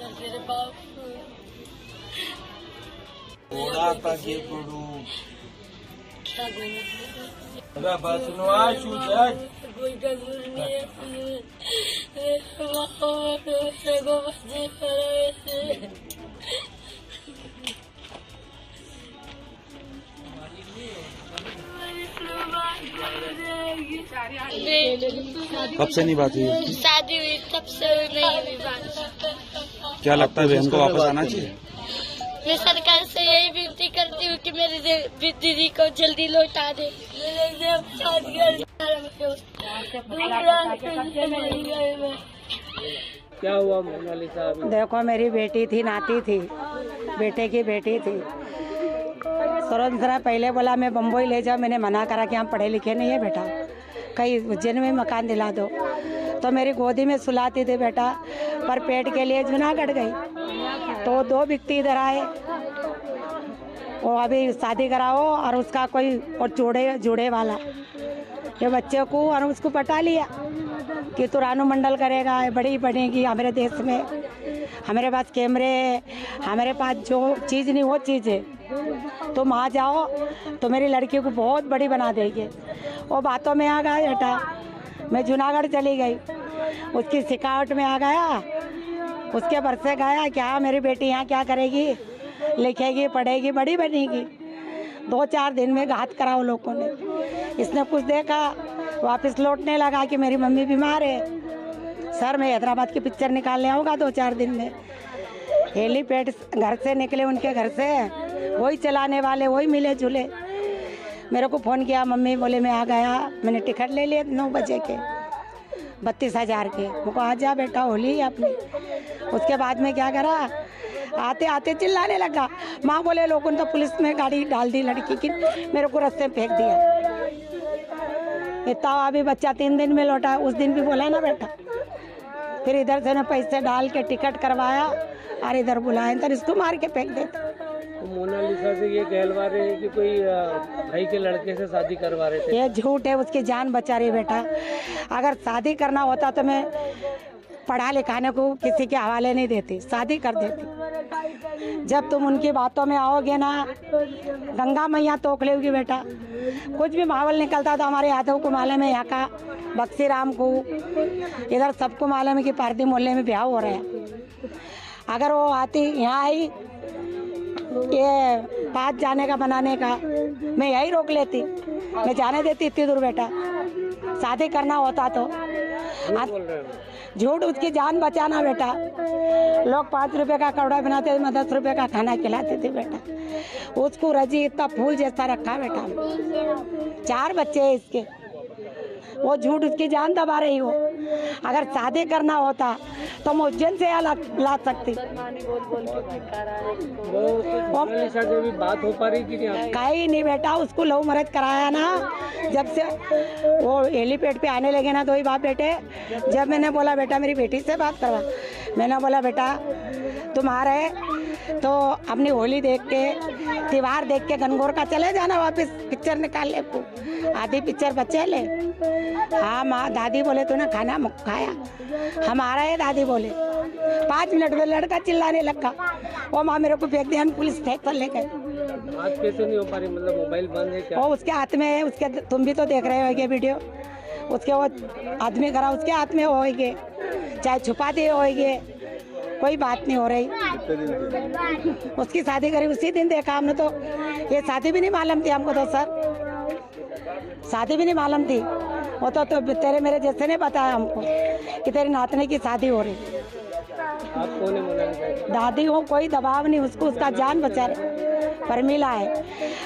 तेरे बाप क्या कोई कसूर नहीं है। कब से नहीं बात हुई? शादी हुई तब से नहीं हुई बात। क्या लगता है बहन को वापस आना चाहिए? मैं सरकार से यही विनती करती हूँ कि मेरी दीदी को जल्दी लौटा दे। क्या हुआ मोनालिसा? देखो मेरी बेटी थी, नाती थी, बेटे की बेटी थी। तुरंत पहले बोला मैं बम्बई ले जाओ, मैंने मना करा कि हम पढ़े लिखे नहीं है बेटा, कहीं उज्जैन में मकान दिला दो। तो मेरी गोदी में सुलाती थी बेटा, पर पेट के लिए जूनागढ़ गई तो 2 व्यक्ति इधर आए, वो अभी शादी कराओ और उसका कोई और जोड़े वाला ये बच्चे को और उसको पटा लिया कि तू रानू मंडल करेगा, बड़ी बनेगी हमारे देश में, हमारे पास कैमरे, हमारे पास जो चीज़ नहीं वो चीज़ है, तुम आ जाओ तो मेरी लड़की को बहुत बड़ी बना देगी। वो बातों में आ गया बेटा, मैं जूनागढ़ चली गई, उसकी सिकावट में आ गया, उसके बरसे गया क्या मेरी बेटी यहाँ क्या करेगी, लिखेगी पढ़ेगी बड़ी बनेगी। 2-4 दिन में घात करा वो लोगों ने, इसने कुछ देखा वापस लौटने लगा कि मेरी मम्मी बीमार है, सर मैं हैदराबाद की पिक्चर निकालने आऊँगा 2-4 दिन में। हेलीपैड घर से निकले, उनके घर से वही चलाने वाले वही मिले जुले, मेरे को फ़ोन किया, मम्मी बोले मैं आ गया, मैंने टिकट ले लिया 9 बजे के 32,000 के, मुझको आ जा बेटा होली अपनी। उसके बाद में क्या करा, आते आते चिल्लाने लगा, माँ बोले लोगों ने तो पुलिस में गाड़ी डाल दी लड़की की, मेरे को रास्ते में फेंक दिया। इतना अभी बच्चा 3 दिन में लौटा, उस दिन भी बोला ना बेटा, फिर इधर से ना पैसे डाल के टिकट करवाया और इधर बुलाए तो इसको मार के फेंक देते। तो मोनालिसा से ये कहलवा रहे हैं कि कोई भाई के लड़के से शादी करवा रहे थे। ये झूठ है, उसकी जान बचा रही बेटा। अगर शादी करना होता तो मैं पढ़ा लिखाने को किसी के हवाले नहीं देती, शादी कर देती। जब तुम उनकी बातों में आओगे ना, गंगा मैया तोक लेगी बेटा। कुछ भी माहौल निकलता तो हमारे यादव को मालूम है, यहाँ का बक्सी राम को, इधर सबको मालूम है कि पारदी मोहल्ले में ब्याह हो रहा है। अगर वो आती यहाँ आई ये बात जाने का बनाने का, मैं यही रोक लेती, मैं जाने देती इतनी दूर बेटा। शादी करना होता तो झूठ, उसकी जान बचाना बेटा। लोग 5 रुपए का कपड़ा बनाते थे, मैं 10 रुपए का खाना खिलाते थे बेटा। उसको रजी इतना फूल जैसा रखा बेटा, 4 बच्चे हैं इसके, वो झूठ उसकी जान दबा रही हो। अगर शादी करना होता तो मैं उज्जैन से ला सकती। बात हो पा रही कि नहीं? कहीं नहीं बेटा, उसको लव मैरिज कराया ना, जब से वो हेलीपैड पे आने लगे ना 2 ही बाप बेटे। जब मैंने बोला बेटा मेरी बेटी से बात करवा, मैंने बोला बेटा तुम आ रहे तो अपनी होली देख के, त्योहार देख के गनगौर का चले जाना, वापस पिक्चर निकाल ले, आधी पिक्चर बचे ले। हाँ माँ, दादी बोले तूने खाना खाया, हम आ रहे हैं दादी बोले। 5 मिनट में लड़का चिल्लाने लगा, वो माँ मेरे को फेंक दिया, हम पुलिस स्टेशन ले गए। बात कैसे नहीं हो पा रही, मतलब मोबाइल बंद है क्या? वो उसके हाथ में है, उसके तुम भी तो देख रहे होगे वीडियो, उसके वो आदमी करा उसके हाथ में होगे, चाहे छुपा दिए होगे, कोई बात नहीं हो रही। उसकी शादी करी उसी दिन देखा हमने, तो ये शादी भी नहीं मालूम थी हमको तो सर, शादी भी नहीं मालूम थी। वो तो तेरे मेरे जैसे नहीं बताया हमको कि तेरे नातने की शादी हो रही। आप कौन है मोनालिसा? दादी हो, कोई दबाव नहीं, उसको उसका जान बचा रहे, परमिला है।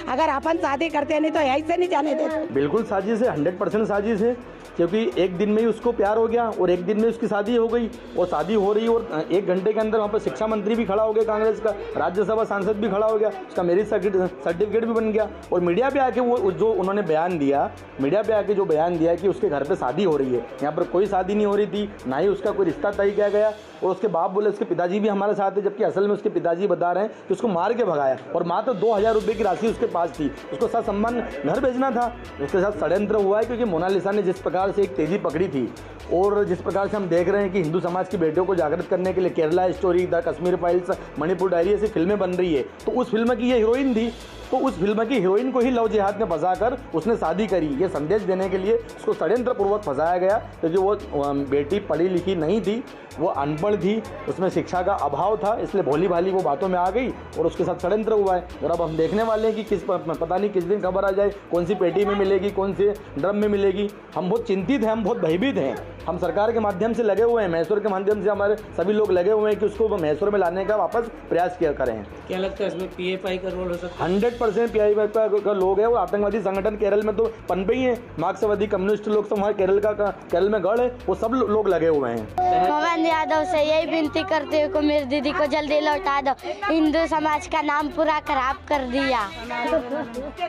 अगर अपन शादी करते नहीं तो यहीं से नहीं जाने देते। बिल्कुल साजिश है, 100% साजिश है, क्योंकि एक दिन में ही उसको प्यार हो गया और एक दिन में उसकी शादी हो गई, और शादी हो रही और 1 घंटे के अंदर वहाँ पर शिक्षा मंत्री भी खड़ा हो गया, कांग्रेस का राज्यसभा सांसद भी खड़ा हो गया, उसका मैरिज सर्टिफिकेट भी बन गया। और मीडिया पे आके वो जो उन्होंने बयान दिया, मीडिया पे आके जो बयान दिया कि उसके घर पे शादी हो रही है, यहाँ पर कोई शादी नहीं हो रही थी, ना ही उसका कोई रिश्ता तय किया गया। और उसके बाप बोले उसके पिताजी भी हमारे साथ है, जबकि असल में उसके पिताजी बता रहे हैं कि उसको मार के भगाया, और मात्र मात्र 2000 रुपये की राशि उसके पास थी, उसको ससम्मान घर भेजना था। उसके साथ षड्यंत्र हुआ है, क्योंकि मोनालिसा ने जिस प्रकार से एक तेज़ी पकड़ी थी और जिस प्रकार से हम देख रहे हैं कि हिंदू समाज की बेटियों को जागृत करने के लिए Kerala story, the Kashmir files, Manipur diary ऐसी फिल्में बन रही है, तो उस फिल्म की ये हीरोइन थी, तो उस फिल्म की हीरोइन को ही लव जिहाद में फंसाकर उसने शादी करी। ये संदेश देने के लिए उसको षड्यंत्रपूर्वक फंसाया गया, क्योंकि वो बेटी पढ़ी लिखी नहीं थी, वो अनपढ़ थी, उसमें शिक्षा का अभाव था, इसलिए भोली भाली वो बातों में आ गई और उसके साथ षड्यंत्र हुआ है। और अब हम देखने वाले हैं कि पता नहीं किस दिन खबर आ जाए, कौन सी पेटी में मिलेगी, कौन से ड्रम में मिलेगी। हम बहुत चिंतित हैं, हम बहुत भयभीत हैं। हम सरकार के माध्यम से लगे हुए हैं, महेश्वर के माध्यम से हमारे सभी लोग लगे हुए हैं कि उसको महेश्वर में लाने का वापस प्रयास किया करें। क्या लगता है इसमें PFI का रोल हो सकता है? 100% PFI का लोग है, और आतंकवादी संगठन केरल में तो पनपे ही है, मार्क्सवादी कम्युनिस्ट लोग तो हमारे केरल में गढ़ है, वो सब लोग लगे हुए हैं। मोहन यादव से यही विनती करते हुए को मेरी दीदी को जल्दी लौटा दो, हिंदू समाज का नाम पूरा खराब कर दिया।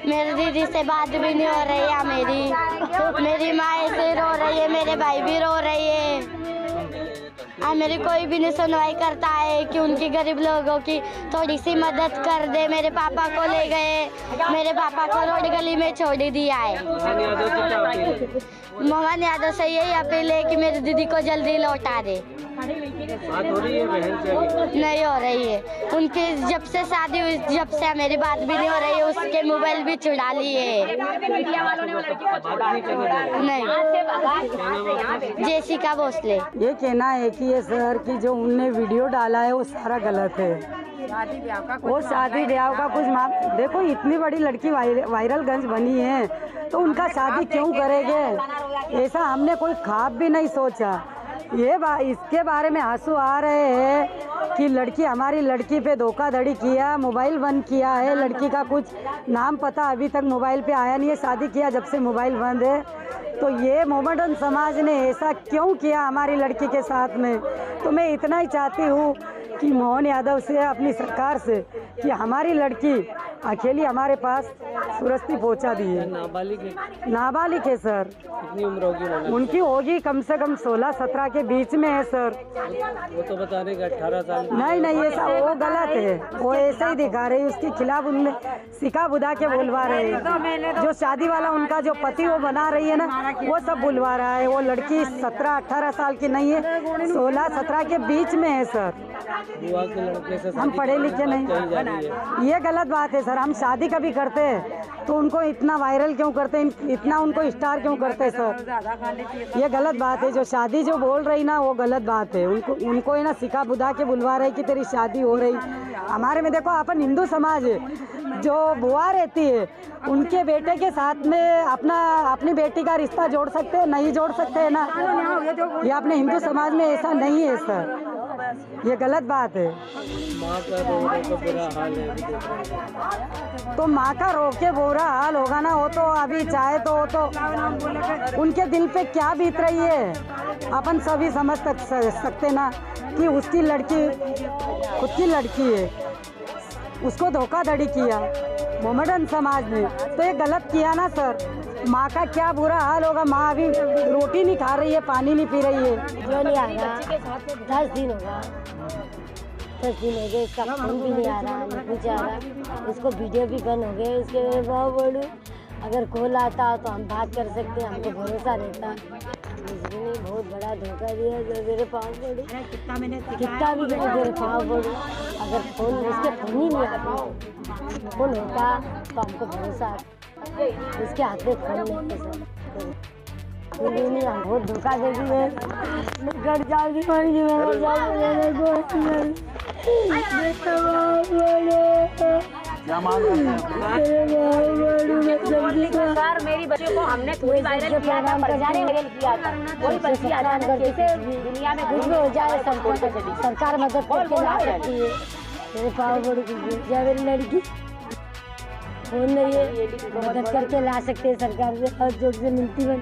मेरी दीदी से बात भी नहीं हो रही है, मेरी माँ ऐसे रो रही है, मेरे भाई भी रो रही है, मेरी कोई भी नहीं सुनवाई करता है कि उनकी गरीब लोगों की थोड़ी सी मदद कर दे। मेरे पापा को ले गए, मेरे पापा को रोड गली में छोड़ दिया है। मोहन यादव से यही अपील है कि मेरी दीदी को जल्दी लौटा दे। बात हो रही है बहन से अभी? नहीं हो रही है, उनकी जब से शादी हुई जब से मेरी बात भी नहीं हो रही है, उसके मोबाइल भी चुरा लिए। नहीं, जेसिका भोसले। ये कहना है कि ये सर की जो उनने वीडियो डाला है वो सारा गलत है। वो शादी ब्याह का कुछ देखो, इतनी बड़ी लड़की वायरल गंज बनी है तो उनका शादी क्यों करेंगे? ऐसा हमने कोई ख्वाब भी नहीं सोचा। इसके बारे में आंसू आ रहे हैं कि लड़की, हमारी लड़की पे धोखाधड़ी किया, मोबाइल बंद किया है, लड़की का कुछ नाम पता अभी तक मोबाइल पे आया नहीं है, शादी किया जब से मोबाइल बंद है। तो ये मोहम्मडन समाज ने ऐसा क्यों किया हमारी लड़की के साथ में? तो मैं इतना ही चाहती हूँ कि मोहन यादव से, अपनी सरकार से, कि हमारी लड़की अकेली हमारे पास सुरस्ती पहुंचा दी है। नाबालिग है सर। कितनी उम्र होगी उनकी? होगी कम से कम 16-17 के बीच में है सर। वो तो बता रहे 18 साल। नहीं, ऐसा वो गलत है, वो ऐसा ही दिखा रही है, उसके खिलाफ उनमें सिका बुधा के बुलवा रहे हैं। जो शादी वाला उनका जो पति वो बना रही है ना, वो सब बुलवा रहा है। वो लड़की 17-18 साल की नहीं है, 16-17 के बीच में है सर। बुआ के लड़के से हम पढ़े लिखे नहीं, ये गलत बात है सर। हम शादी कभी करते हैं तो उनको इतना वायरल क्यों करते हैं, इतना उनको स्टार क्यों करते हैं सर? ये गलत बात है। जो शादी जो बोल रही ना, वो गलत बात है। उनको ही ना सिखा बुधा के बुलवा रहे कि तेरी शादी हो रही। हमारे में देखो, अपन हिंदू समाज है, जो बुआ रहती है उनके बेटे के साथ में अपनी बेटी का रिश्ता जोड़ सकते हैं? नहीं जोड़ सकते है ना। ये अपने हिंदू समाज में ऐसा नहीं है सर, ये गलत बात है। माँ का रो के बुरा हाल है। तो माँ का रो के बुरा हाल होगा ना, वो तो अभी चाहे तो उनके दिल पे क्या बीत रही है अपन सभी समझ सकते ना, कि उसकी लड़की खुद की लड़की है, उसको धोखाधड़ी किया मोहम्मडन समाज ने, तो ये गलत किया ना सर। माँ का क्या बुरा हाल होगा? माँ अभी रोटी नहीं खा रही है, पानी नहीं पी रही है। जो नहीं आया 10 दिन होगा, 10 दिन हो गए, इसका फोन भी नहीं आ रहा, नहीं कुछ आ रहा, उसको वीडियो भी बंद हो गए। उसके बाद बोलूँ अगर कॉल आता तो हम बात कर सकते हैं, हमको भरोसा रहता। इसने बहुत बड़ा धोखा दिया, जो मेरे पाँव पड़ू, कितना भी मेरे पाँव पड़ू। अगर फोन उसके फोन ही नहीं आता, फोन होता तो हमको भरोसा, उसके हाथ में फोन नहीं सर। नहीं, हम बहुत धोखा दे दिए। घर जाऊँगी क्या मांग रहे हैं? सर मेरी बच्चे को हमने थोड़ी वायरल किया था, प्रचार वायरल किया था, कोई बच्ची आजाद कैसे दुनिया में कुछ भी हो जाए, सरकार मदद करके ला सकती है। मेरे पाँव बड़ी मेरी लड़की फोन नहीं है, मदद करके ला सकते हैं। सरकार से हाथ जोड़ से मिलती है।